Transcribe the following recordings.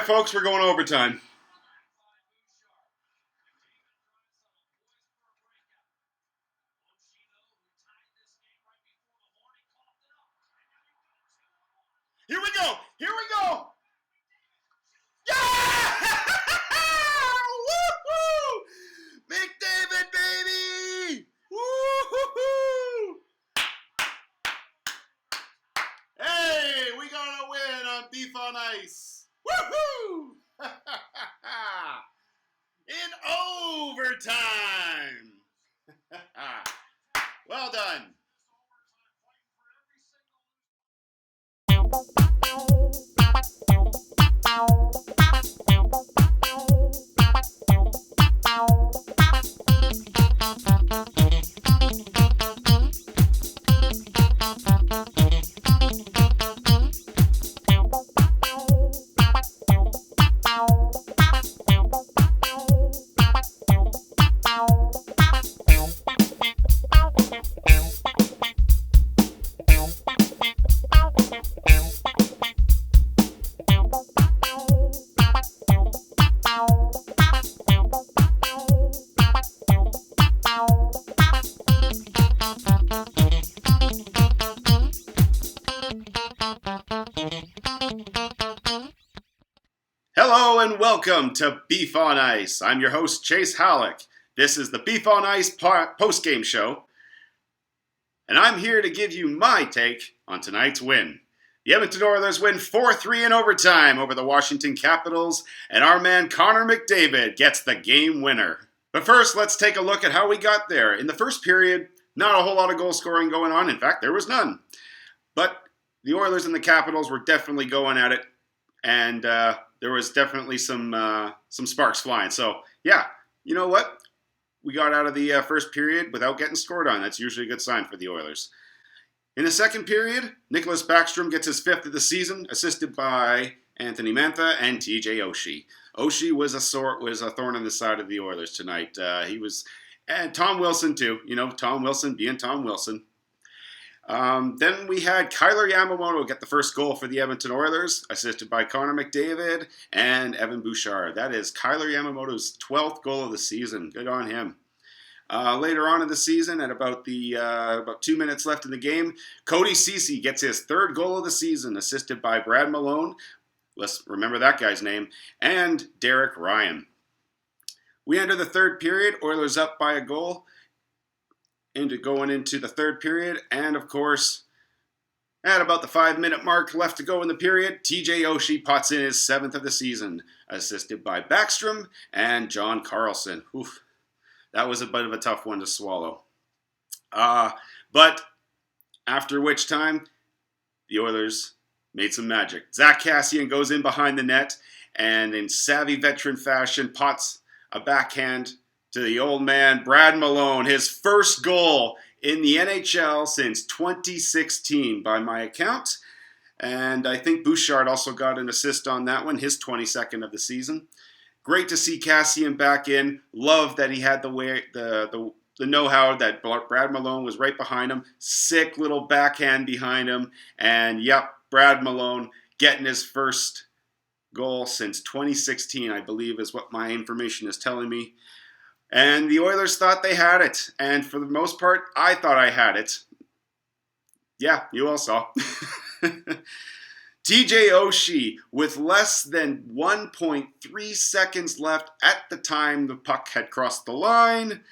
folks, we're going overtime. Here we go! Here we go! Yeah! Woo-hoo! McDavid, baby! Woo-hoo-hoo! Hey, we got a win on Beef on Ice. Woohoo! In overtime. Well done. Hello and welcome to Beef on Ice. I'm your host, Chase Halleck. This is the Beef on Ice post-game show, and I'm here to give you my take on tonight's win. The Edmonton Oilers win 4-3 in overtime over the Washington Capitals, and our man Connor McDavid gets the game winner. But first, let's take a look at how we got there. In the first period, not a whole lot of goal scoring going on. In fact, there was none. But the Oilers and the Capitals were definitely going at it, and there was definitely some sparks flying. So, yeah, you know what? We got out of the first period without getting scored on. That's usually a good sign for the Oilers. In the second period, Nicholas Backstrom gets his 5th of the season, assisted by Anthony Mantha and TJ Oshie. Oshie was a thorn in the side of the Oilers tonight. And Tom Wilson too. You know, Tom Wilson being Tom Wilson. Then we had Kailer Yamamoto get the first goal for the Edmonton Oilers, assisted by Connor McDavid and Evan Bouchard. That is Kailer Yamamoto's 12th goal of the season. Good on him. Later on in the season, at about 2 minutes left in the game, Cody Ceci gets his 3rd goal of the season, assisted by Brad Malone. Let's remember that guy's name, and Derek Ryan. We enter the third period, Oilers up by a goal. Going into the third period, and of course, at about the 5-minute mark left to go in the period, TJ Oshie pots in his 7th of the season, assisted by Backstrom and John Carlson. Oof, that was a bit of a tough one to swallow. But after which time, the Oilers made some magic. Zach Kassian goes in behind the net, and in savvy veteran fashion, pots a backhand to the old man, Brad Malone, his first goal in the NHL since 2016 by my account. And I think Bouchard also got an assist on that one, his 22nd of the season. Great to see Kassian back in. Love that he had the know-how that Brad Malone was right behind him. Sick little backhand behind him. And yep, Brad Malone getting his first goal since 2016, I believe is what my information is telling me. And the Oilers thought they had it. And for the most part, I thought I had it. Yeah, you all saw. TJ Oshie, with less than 1.3 seconds left at the time the puck had crossed the line,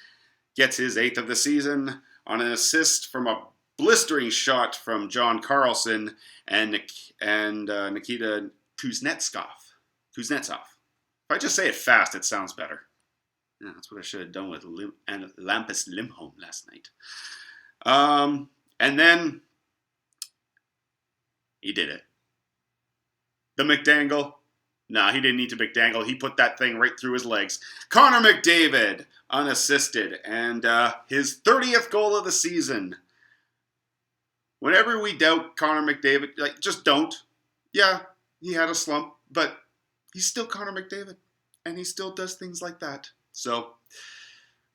gets his 8th of the season on an assist from a blistering shot from John Carlson and Nikita Kuznetsov. If I just say it fast, it sounds better. Yeah, that's what I should have done with Lampus Limholm last night. And then he did it. The McDangle. Nah, he didn't need to McDangle. He put that thing right through his legs. Connor McDavid, unassisted. And his 30th goal of the season. Whenever we doubt Connor McDavid, just don't. Yeah, he had a slump, but he's still Connor McDavid. And he still does things like that. So,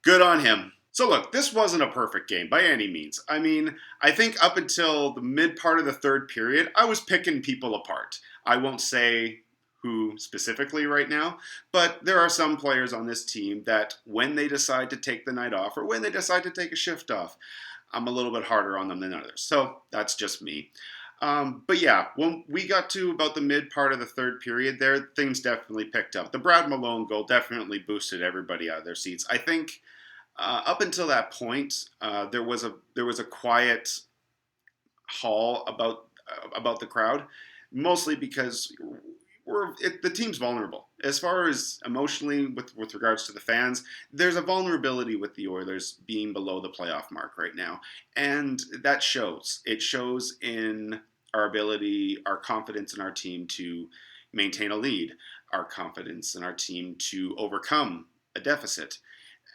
good on him. So look, this wasn't a perfect game by any means. I mean, I think up until the mid part of the third period, I was picking people apart. I won't say who specifically right now, but there are some players on this team that when they decide to take the night off or when they decide to take a shift off, I'm a little bit harder on them than others. So that's just me. But yeah, when we got to about the mid part of the third period there, things definitely picked up. The Brad Malone goal definitely boosted everybody out of their seats. I think up until that point, there was a quiet haul about the crowd, mostly because the team's vulnerable. As far as emotionally with regards to the fans, there's a vulnerability with the Oilers being below the playoff mark right now. And that shows. It shows in our ability, our confidence in our team to maintain a lead, our confidence in our team to overcome a deficit.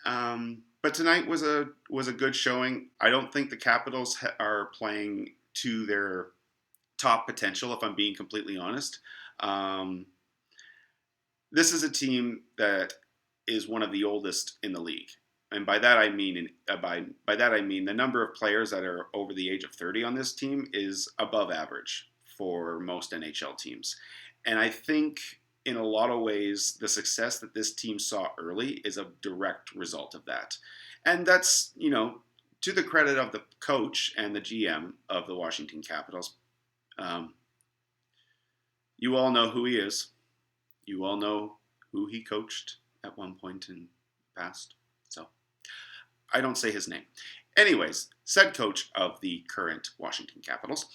But tonight was a good showing. I don't think the Capitals are playing to their top potential, if I'm being completely honest. This is a team that is one of the oldest in the league, and by that I mean the number of players that are over the age of 30 on this team is above average for most NHL teams. And I think in a lot of ways the success that this team saw early is a direct result of that. And that's, to the credit of the coach and the GM of the Washington Capitals. You all know who he is. You all know who he coached at one point in the past. So I don't say his name. Anyways, said coach of the current Washington Capitals,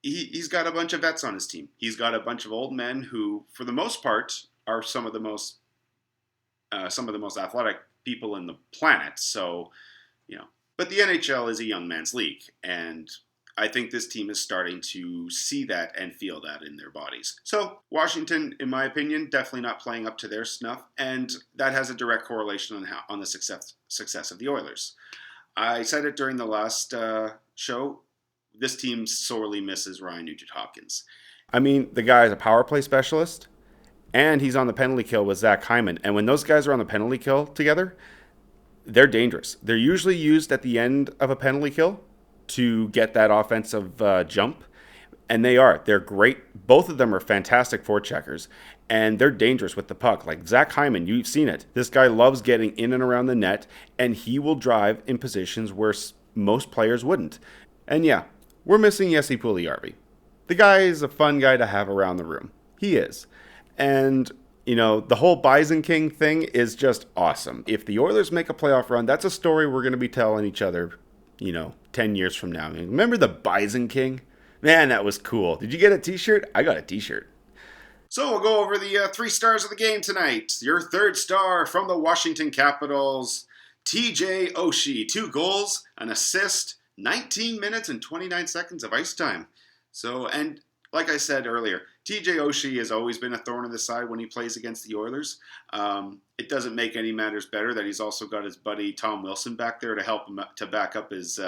he's got a bunch of vets on his team. He's got a bunch of old men who, for the most part, are some of the most athletic people in the planet. So, but the NHL is a young man's league, and I think this team is starting to see that and feel that in their bodies. So Washington, in my opinion, definitely not playing up to their snuff, and that has a direct correlation on the success of the Oilers. I said it during the last show. This team sorely misses Ryan Nugent-Hopkins. I mean, the guy is a power play specialist, and he's on the penalty kill with Zach Hyman. And when those guys are on the penalty kill together, they're dangerous. They're usually used at the end of a penalty kill to get that offensive jump, and they are. They're great. Both of them are fantastic forecheckers, and they're dangerous with the puck. Like Zach Hyman, you've seen it. This guy loves getting in and around the net, and he will drive in positions where most players wouldn't. And yeah, we're missing Jesse Puljujärvi. The guy is a fun guy to have around the room. He is. And, the whole Bison King thing is just awesome. If the Oilers make a playoff run, that's a story we're going to be telling each other 10 years from now. Remember the Bison King? Man, that was cool. Did you get a t-shirt? I got a t-shirt. So we'll go over the 3 stars of the game tonight. Your third star from the Washington Capitals, TJ Oshie. 2 goals, an assist, 19 minutes and 29 seconds of ice time. So, and like I said earlier, TJ Oshie has always been a thorn in the side when he plays against the Oilers. It doesn't make any matters better that he's also got his buddy Tom Wilson back there to help him to back up his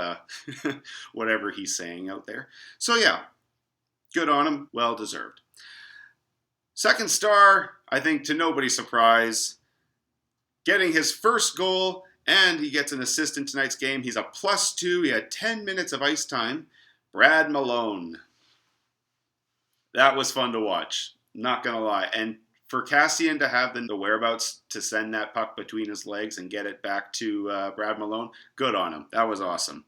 whatever he's saying out there. So yeah, good on him, well deserved. Second star, I think to nobody's surprise, getting his first goal, and he gets an assist in tonight's game. He's a +2. He had 10 minutes of ice time. Brad Malone. That was fun to watch. Not going to lie. And for Cassian to have the whereabouts to send that puck between his legs and get it back to Brad Malone, good on him. That was awesome.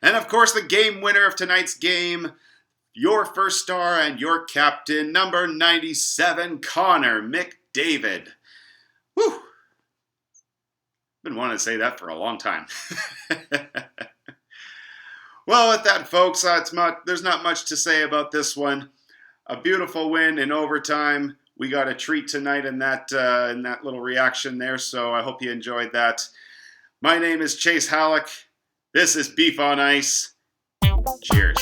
And of course, the game winner of tonight's game, your first star and your captain, number 97, Connor McDavid. Whew. Been wanting to say that for a long time. Well, with that, folks, there's not much to say about this one. A beautiful win in overtime. We got a treat tonight in that little reaction there, so I hope you enjoyed that. My name is Chase Halleck. This is Beef on Ice. Cheers.